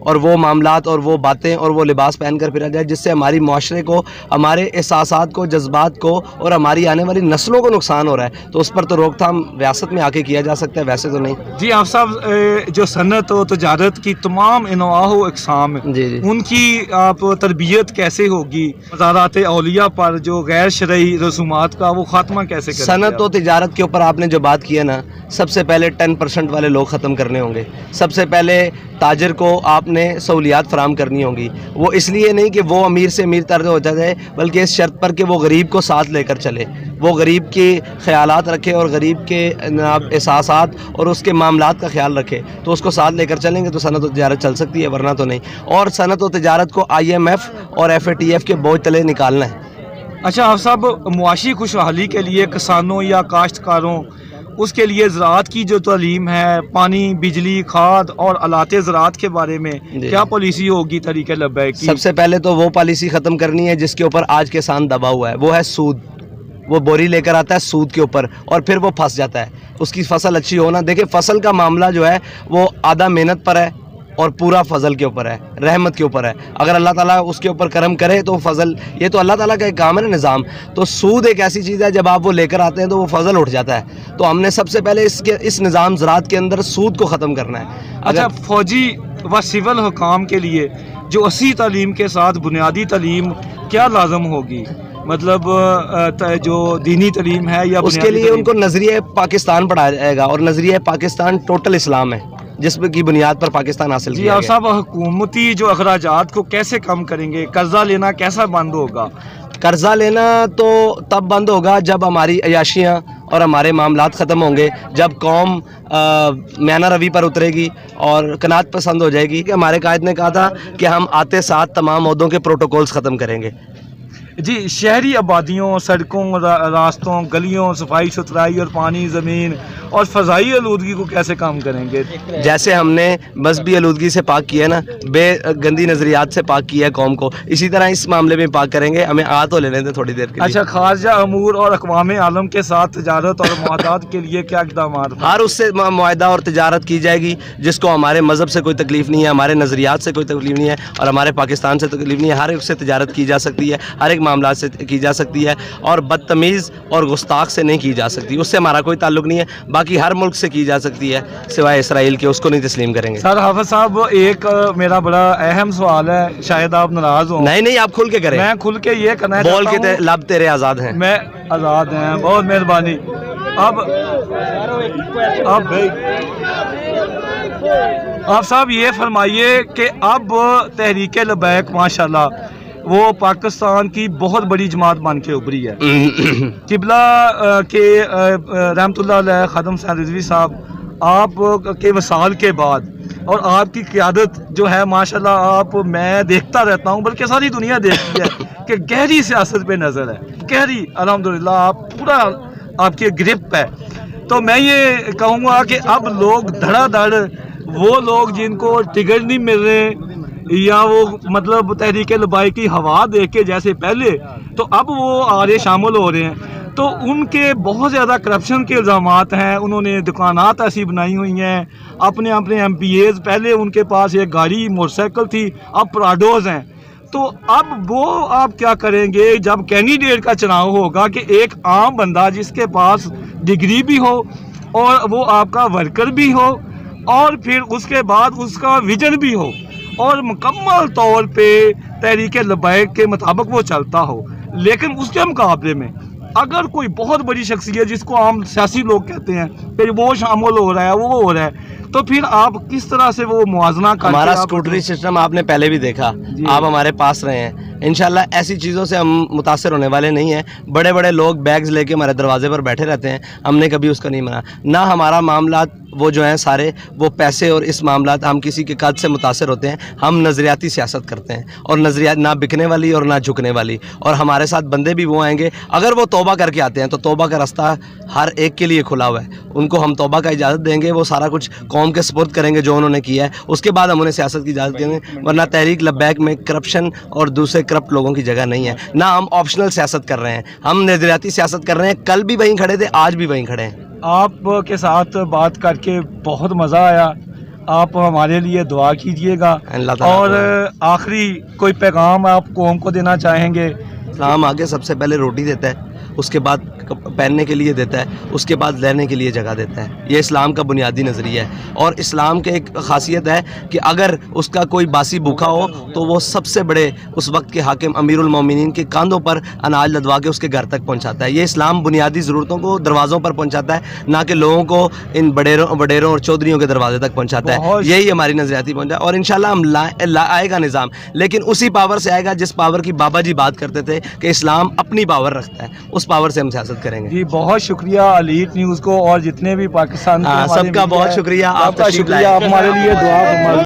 اور وہ معاملات اور وہ باتیں اور وہ لباس پہن کر پھرا جائے جس سے ہماری معاشرے کو، ہمارے احساسات کو، جذبات کو اور ہماری آنے والی نسلوں کو نقصان ہو رہا ہے، تو اس پر تو روک تھام ریاست میں آ کے کیا جا سکتا ہے، ویسے تو نہیں۔ جی آپ صاحب، جو صنعت و تجارت کی تمام انواع و اقسام جی جی ان کی آپ تربیت کیسے ہوگی؟ مزارات اولیاء پر جو غیر شرعی رسومات کا وہ خاتمہ کیسے کریں گے؟ صنعت و تجارت کے اوپر آپ نے جو بات کی ہے نا، سب سے پہلے 10% والے لوگ ختم کرنے ہوں گے۔ سب سے پہلے تاجر کو آپ نے سہولیات فراہم کرنی ہوں گی، وہ اس لیے نہیں کہ وہ امیر سے امیر تر ہو جائے، بلکہ اس شرط پر کہ وہ غریب کو ساتھ لے کر چلے، وہ غریب کے خیالات رکھے اور غریب کے احساسات اور اس کے معاملات کا خیال رکھے، تو اس کو ساتھ لے کر چلیں گے تو صنعت و تجارت چل سکتی ہے، ورنہ تو نہیں۔ اور صنعت و تجارت کو IMF اور FATF کے بوجھ تلے نکالنا ہے۔ اچھا آپ صاحب، معاشی خوشحالی کے لیے کسانوں یا کاشتکاروں، اس کے لیے زراعت کی جو تعلیم ہے، پانی، بجلی، کھاد اور آلات زراعت کے بارے میں جی کیا پالیسی ہوگی طریقہ لبیک کی؟ سب سے پہلے تو وہ پالیسی ختم کرنی ہے جس کے اوپر آج کسان دبا ہوا ہے، وہ ہے سود۔ وہ بوری لے کر آتا ہے سود کے اوپر اور پھر وہ پھنس جاتا ہے۔ اس کی فصل اچھی ہونا، دیکھیں فصل کا معاملہ جو ہے وہ آدھا محنت پر ہے اور پورا فضل کے اوپر ہے، رحمت کے اوپر ہے۔ اگر اللہ تعالیٰ اس کے اوپر کرم کرے تو فضل، یہ تو اللہ تعالیٰ کا ایک کام ہے نا، نظام۔ تو سود ایک ایسی چیز ہے جب آپ وہ لے کر آتے ہیں تو وہ فضل اٹھ جاتا ہے۔ تو ہم نے سب سے پہلے اس نظام زراعت کے اندر سود کو ختم کرنا ہے۔ اچھا، فوجی و سول حکام کے لیے جو 80 تعلیم کے ساتھ بنیادی تعلیم کیا لازم ہوگی؟ مطلب جو دینی تعلیم ہے یا اس کے بنیادی لیے ان تعلیم؟ کو نظریہ پاکستان پڑھایا جائے گا، اور نظریہ پاکستان ٹوٹل اسلام ہے جس کی بنیاد پر پاکستان حاصل جی کیا آپ گیا۔ صاحب، حکومتی جو اخراجات کو کیسے کم کریں گے؟ قرضہ لینا کیسا بند ہوگا؟ قرضہ لینا تو تب بند ہوگا جب ہماری عیاشیاں اور ہمارے معاملات ختم ہوں گے، جب قوم میانہ روی پر اترے گی اور قناعت پسند ہو جائے گی۔ کہ ہمارے قائد نے کہا تھا کہ ہم آتے ساتھ تمام عہدوں کے پروٹوکولز ختم کریں گے۔ جی، شہری آبادیوں، سڑکوں، راستوں، گلیوں، صفائی ستھرائی اور پانی، زمین اور فضائی آلودگی کو کیسے کم کریں گے؟ جیسے ہم نے مذہبی آلودگی سے پاک کیا ہے نا، بے گندی نظریات سے پاک کیا ہے قوم کو، اسی طرح اس معاملے میں پاک کریں گے۔ ہمیں تو لے لیں دیں تھوڑی دیر کے لیے۔ اچھا، خارجہ امور اور اقوام عالم کے ساتھ تجارت اور معاہدات کے لیے کیا اقدامات ہیں؟ ہر اس سے معاہدہ اور تجارت کی جائے گی جس کو ہمارے مذہب سے کوئی تکلیف نہیں ہے، ہمارے نظریات سے کوئی تکلیف نہیں ہے اور ہمارے پاکستان سے تکلیف نہیں ہے۔ ہر ایک سے تجارت کی جا سکتی ہے، ہر ایک معاملات سے کی جا سکتی ہے، اور بدتمیز اور گستاخ سے نہیں کی جا سکتی۔ اس سے ہمارا کوئی تعلق نہیں ہے، باقی ہر ملک سے کی جا سکتی ہے سوائے اسرائیل کے، اس کو نہیں تسلیم کریں گے۔ سر حافظ صاحب، ایک میرا بڑا اہم سوال ہے، شاید آپ ناراض ہوں۔ نہیں، آپ کھل کے کریں، میں کھل کے یہ کہنا بول چاہتا کے ہوں، لب تیرے آزاد ہیں۔ میں آزاد ہیں، بہت مہربانی۔ آپ صاحب یہ فرمائیے کہ اب تحریک لبیک ماشاءاللہ وہ پاکستان کی بہت بڑی جماعت بن کے ابھری ہے۔ قبلہ کے رحمۃ اللہ علیہ خادم حسین رضوی صاحب، آپ کے وصال کے بعد اور آپ کی قیادت جو ہے ماشاءاللہ، آپ میں دیکھتا رہتا ہوں، بلکہ ساری دنیا دیکھتی ہے کہ گہری سیاست پہ نظر ہے، گہری، الحمدللہ آپ پورا، آپ کی گرپ ہے۔ تو میں یہ کہوں گا کہ اب لوگ دھڑا دھڑ، وہ لوگ جن کو ٹکٹ نہیں مل رہے یا وہ مطلب تحریک لبیک کی ہوا دیکھ کے جیسے پہلے، تو اب وہ آگے شامل ہو رہے ہیں، تو ان کے بہت زیادہ کرپشن کے الزامات ہیں۔ انہوں نے دکانات ایسی بنائی ہوئی ہیں، اپنے MPAs، پہلے ان کے پاس ایک گاڑی موٹر سائیکل تھی، اب پراڈوز ہیں۔ تو اب وہ آپ کیا کریں گے جب کینڈیڈیٹ کا چناؤ ہوگا کہ ایک عام بندہ جس کے پاس ڈگری بھی ہو اور وہ آپ کا ورکر بھی ہو اور پھر اس کے بعد اس کا ویژن بھی ہو اور مکمل طور پہ تحریک لبیک کے مطابق وہ چلتا ہو، لیکن اس کے مقابلے میں اگر کوئی بہت بڑی شخصیت جس کو عام سیاسی لوگ کہتے ہیں پھر وہ شامل ہو رہا ہے، وہ ہو رہا ہے، تو پھر آپ کس طرح سے وہ موازنہ کر کے؟ ہمارا اسکوٹری سسٹم آپ نے پہلے بھی دیکھا، آپ ہمارے پاس رہے ہیں، انشاءاللہ ایسی چیزوں سے ہم متاثر ہونے والے نہیں ہیں۔ بڑے بڑے لوگ بیگز لے کے ہمارے دروازے پر بیٹھے رہتے ہیں، ہم نے کبھی اس کا نہیں مانا، نہ ہمارا معاملات وہ جو ہیں سارے وہ پیسے اور اس معاملات ہم کسی کے قد سے متاثر ہوتے ہیں۔ ہم نظریاتی سیاست کرتے ہیں اور نظریات نہ بکنے والی اور نہ جھکنے والی، اور ہمارے ساتھ بندے بھی وہ آئیں گے اگر وہ توبہ کر کے آتے ہیں تو توبہ کا راستہ ہر ایک کے لیے کھلا ہوا ہے، ان کو ہم توبہ کا اجازت دیں گے، وہ سارا کچھ قوم کے سپرد کریں گے جو انہوں نے کیا ہے، اس کے بعد ہم انہیں سیاست کی اجازت دیں گے، ورنہ تحریک لبیک میں کرپشن اور دوسرے کرپٹ لوگوں کی جگہ نہیں ہے، نہ ہم آپشنل سیاست کر رہے ہیں، ہم نظریاتی سیاست کر رہے ہیں، کل بھی وہیں کھڑے تھے، آج بھی وہیں کھڑے ہیں۔ آپ کے ساتھ بات کر کے بہت مزہ آیا، آپ ہمارے لیے دعا کیجیے گا. اللہ تعالیٰ اور آخری کوئی پیغام آپ قوم کو دینا چاہیں گے؟ اسلام آگے سب سے پہلے روٹی دیتا ہے، اس کے بعد پہننے کے لیے دیتا ہے، اس کے بعد رہنے کے لیے جگہ دیتا ہے. یہ اسلام کا بنیادی نظریہ ہے. اور اسلام کے ایک خاصیت ہے کہ اگر اس کا کوئی باسی بھوکا ہو تو وہ سب سے بڑے اس وقت کے حاکم امیر المومنین کے کاندھوں پر اناج لدوا کے اس کے گھر تک پہنچاتا ہے. یہ اسلام بنیادی ضرورتوں کو دروازوں پر پہنچاتا ہے، نہ کہ لوگوں کو ان وڈیروں اور چودھریوں کے دروازے تک پہنچاتا ہے. یہی ہماری نظریاتی پہنچا. اور انشاءاللہ ہم آئے گا نظام، لیکن اسی پاور سے آئے گا جس پاور کی بابا جی بات کرتے تھے کہ اسلام اپنی پاور رکھتا ہے. اس پاور سے ہم سیاست کریں گے. جی بہت شکریہ ایلیٹ نیوز کو اور جتنے بھی پاکستان کے سب کا بہت شکریہ. آپ کا شکریہ. آپ ہمارے لیے دعا فرمائیے.